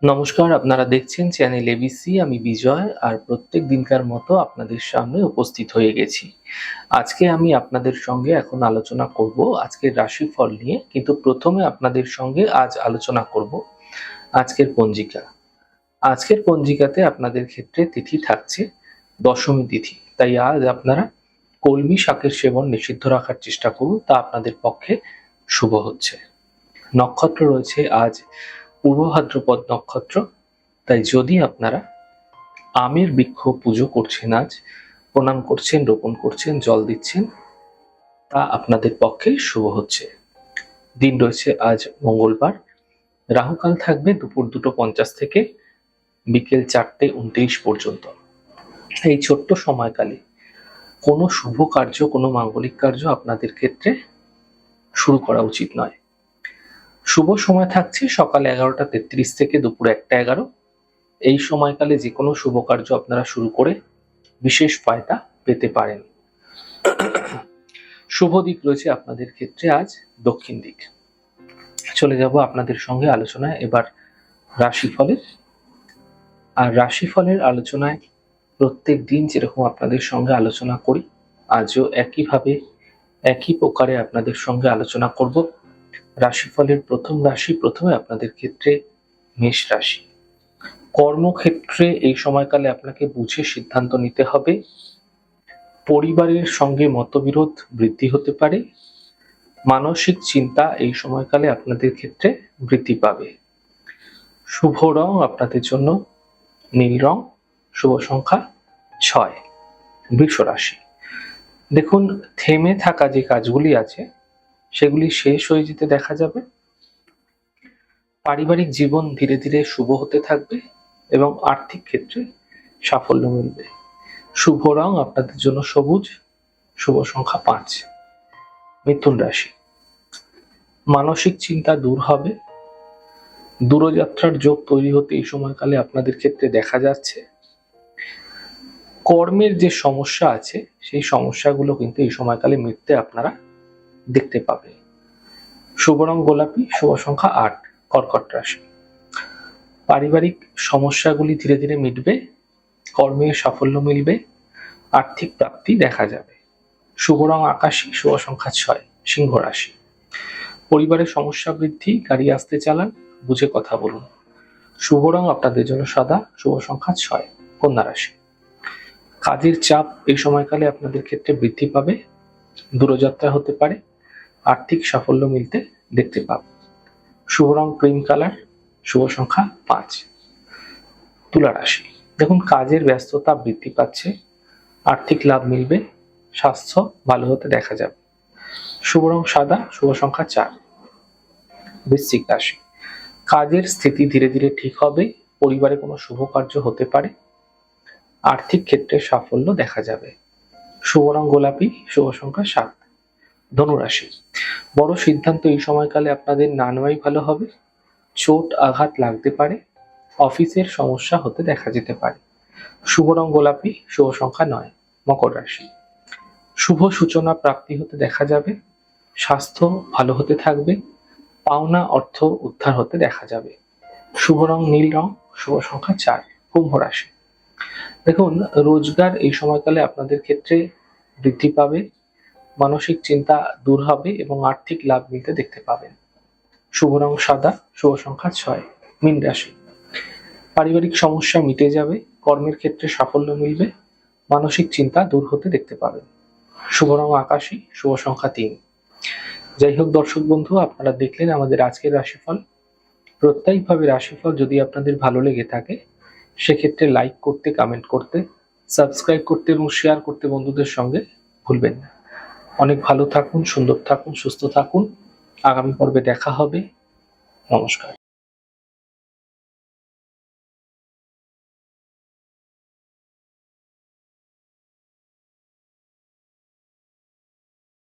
নমস্কার, আপনারা দেখছেন চ্যানেল এবিসি। আমি বিজয়, আর প্রত্যেক দিনকার মতো আপনাদের সামনে উপস্থিত হয়ে গেছি। আজকে আমি আপনাদের সঙ্গে এখন আলোচনা করব আজকের রাশিফল নিয়ে, কিন্তু প্রথমে আপনাদের সঙ্গে আজ আলোচনা করব আজকের পঞ্জিকা। আজকের পঞ্জিকাতে আপনাদের ক্ষেত্রে তিথি থাকছে দশমী তিথি, তাই আজ আপনারা কলমি শাকের সেবন নিষিদ্ধ রাখার চেষ্টা করুন, তা আপনাদের পক্ষে শুভ হচ্ছে। নক্ষত্র রয়েছে আজ পূর্ব ভাদ্রপদ নক্ষত্র, তাই যদি আপনারা আমের বৃক্ষ পুজো করছেন, আজ প্রণাম করছেন, রোপণ করছেন, জল দিচ্ছেন, তা আপনাদের পক্ষে শুভ হচ্ছে। দিন রয়েছে আজ মঙ্গলবার। রাহুকাল থাকবে দুপুর 2:50 থেকে বিকেল 4:29 পর্যন্ত। এই ছোট্ট সময়কালে কোনো শুভ কার্য, কোনো মাঙ্গলিক কার্য আপনাদের ক্ষেত্রে শুরু করা উচিত নয়। শুভ সময় থাকছে সকাল 11:33 থেকে দুপুর 1:11। এই সময়কালে যে কোনো শুভ কার্য আপনারা শুরু করে বিশেষ ফায়দা পেতে পারেন। শুভ দিক রয়েছে আপনাদের ক্ষেত্রে আজ দক্ষিণ দিক। চলে যাব আপনাদের সঙ্গে আলোচনায় এবার রাশিফলের। আর রাশিফলের আলোচনায় প্রত্যেক দিন যেরকম আপনাদের সঙ্গে আলোচনা করি, আজও একইভাবে একই প্রকারে আপনাদের সঙ্গে আলোচনা করব। রাশিফলের প্রথম রাশি, প্রথমে আপনাদের ক্ষেত্রে মেষ রাশি। কর্মক্ষেত্রে এই সময়কালে আপনাকে বুঝে সিদ্ধান্ত নিতে হবে। পরিবারের সঙ্গে মতবিরোধ বৃদ্ধি হতে পারে। মানসিক চিন্তা এই সময়কালে আপনাদের ক্ষেত্রে বৃদ্ধি পাবে। শুভ রং আপনাদের জন্য নীল রং, শুভ সংখ্যা 6। বৃষ রাশি। দেখুন, থেমে থাকা যে কাজগুলি আছে সেগুলি শেষ হয়ে যেতে দেখা যাবে। পারিবারিক জীবন ধীরে ধীরে শুভ হতে থাকবে এবং আর্থিক ক্ষেত্রে সাফল্য মিলবে। শুভ রং আপনাদের জন্য সবুজ, শুভ সংখ্যা 5। মিথুন রাশি। মানসিক চিন্তা দূর হবে। দূরযাত্রার যোগ তৈরি হতে এই সময়কালে আপনাদের ক্ষেত্রে দেখা যাচ্ছে। কর্মের যে সমস্যা আছে সেই সমস্যাগুলো কিন্তু এই সময়কালে মিটতে আপনারা দেখতে পাবেন। শুভ রং গোলাপি, শুভ সংখ্যা 8। কর্কট রাশি। পারিবারিক সমস্যাগুলি ধীরে ধীরে মিটবে, কর্মে সাফল্য মিলবে, আর্থিক প্রাপ্তি দেখা যাবে। শুভ রং আকাশী, শুভ সংখ্যা 6। সিংহ রাশি। পরিবারের সমস্যা বৃদ্ধি, গাড়ি আসতে চালান, বুঝে কথা বলুন। শুভ রং আপনাদের জন্য সাদা, শুভ সংখ্যা 6। কন্যা রাশি। কাজের চাপ এই সময়কালে আপনাদের ক্ষেত্রে বৃদ্ধি পাবে, দূরযাত্রা হতে পারে, আর্থিক সাফল্য মিলতে দেখতে পাবে। শুভ রং ক্রিম কালার, শুভ সংখ্যা 5। তুলা রাশি। দেখুন, কাজের ব্যস্ততা বৃদ্ধি পাচ্ছে, আর্থিক লাভ মিলবে, স্বাস্থ্য ভালো হতে দেখা যাবে। শুভ রং সাদা, শুভ সংখ্যা 4। বৃশ্চিক রাশি। কাজের স্থিতি ধীরে ধীরে ঠিক হবে, পরিবারে কোনো শুভ কার্য হতে পারে, আর্থিক ক্ষেত্রে সাফল্য দেখা যাবে। শুভ রং গোলাপি, শুভ সংখ্যা 7। ধনু রাশি। বড় সিদ্ধান্ত এই সময়কালে আপনাদের না নেওয়াই ভালো হবে। চোট আঘাত লাগতে পারে, অফিসের সমস্যা হতে দেখা যেতে পারে। শুভ রং গোলাপি, শুভ সংখ্যা 9। মকর রাশি। শুভ সূচনা প্রাপ্তি হতে দেখা যাবে, স্বাস্থ্য ভালো হতে থাকবে, পাওনা অর্থ উদ্ধার হতে দেখা যাবে। শুভ রং নীল রং, শুভ সংখ্যা 4। কুম্ভ রাশি। দেখুন, রোজগার এই সময়কালে আপনাদের ক্ষেত্রে বৃদ্ধি পাবে, মানসিক চিন্তা দূর হবে এবং আর্থিক লাভ মিলতে দেখতে পাবেন। শুভ রং সাদা, শুভ সংখ্যা 6। মীন রাশি। পারিবারিক সমস্যা মিটে যাবে, কর্মের ক্ষেত্রে সাফল্য মিলবে, মানসিক চিন্তা দূর হতে দেখতে পাবেন। শুভ রং আকাশী, শুভ সংখ্যা 3। যাই হোক দর্শক বন্ধু, আপনারা দেখলেন আমাদের আজকের রাশিফল। প্রত্যেকভাবে রাশিফল যদি আপনাদের ভালো লেগে থাকে সেক্ষেত্রে লাইক করতে, কমেন্ট করতে, সাবস্ক্রাইব করতে এবং শেয়ার করতে বন্ধুদের সঙ্গে ভুলবেন না। অনেক ভালো থাকুন, সুন্দর থাকুন, সুস্থ থাকুন। আগামী পর্বে দেখা হবে। নমস্কার।